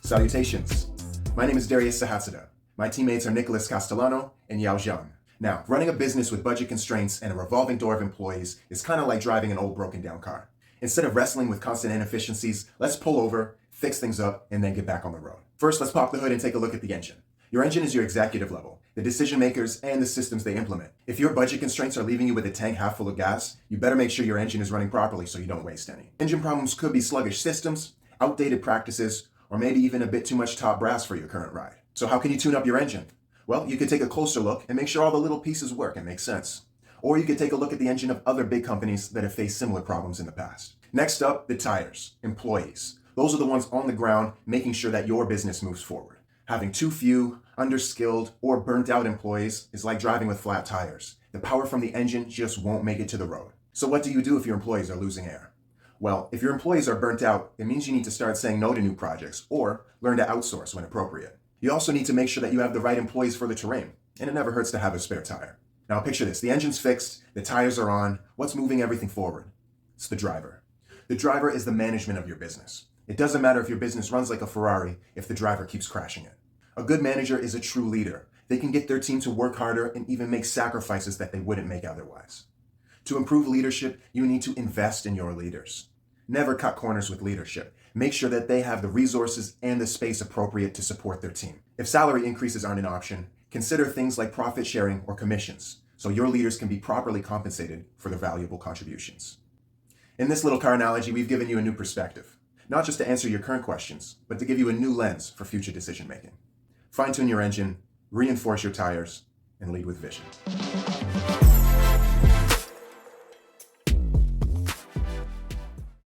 Salutations. My name is Darius Sahatsada. My teammates are Nicholas Castellano and Yao Zhang. Now, running a business with budget constraints and a revolving door of employees is kind of like driving an old broken down car. Instead of wrestling with constant inefficiencies, let's pull over, fix things up, and then get back on the road. First, let's pop the hood and take a look at the engine. Your engine is your executive level, the decision makers, and the systems they implement. If your budget constraints are leaving you with a tank half full of gas, you better make sure your engine is running properly so you don't waste any. Engine problems could be sluggish systems, outdated practices, or maybe even a bit too much top brass for your current ride. So how can you tune up your engine? Well, you could take a closer look and make sure all the little pieces work and make sense. Or you could take a look at the engine of other big companies that have faced similar problems in the past. Next up, the tires, employees. Those are the ones on the ground making sure that your business moves forward. Having too few, underskilled, or burnt out employees is like driving with flat tires. The power from the engine just won't make it to the road. So what do you do if your employees are losing air? Well, if your employees are burnt out, it means you need to start saying no to new projects or learn to outsource when appropriate. You also need to make sure that you have the right employees for the terrain, and it never hurts to have a spare tire. Now picture this, the engine's fixed, the tires are on, what's moving everything forward? It's the driver. The driver is the management of your business. It doesn't matter if your business runs like a Ferrari if the driver keeps crashing it. A good manager is a true leader. They can get their team to work harder and even make sacrifices that they wouldn't make otherwise. To improve leadership, you need to invest in your leaders. Never cut corners with leadership. Make sure that they have the resources and the space appropriate to support their team. If salary increases aren't an option, consider things like profit sharing or commissions, so your leaders can be properly compensated for their valuable contributions. In this little car analogy, we've given you a new perspective, not just to answer your current questions, but to give you a new lens for future decision making. Fine-tune your engine, reinforce your tires, and lead with vision.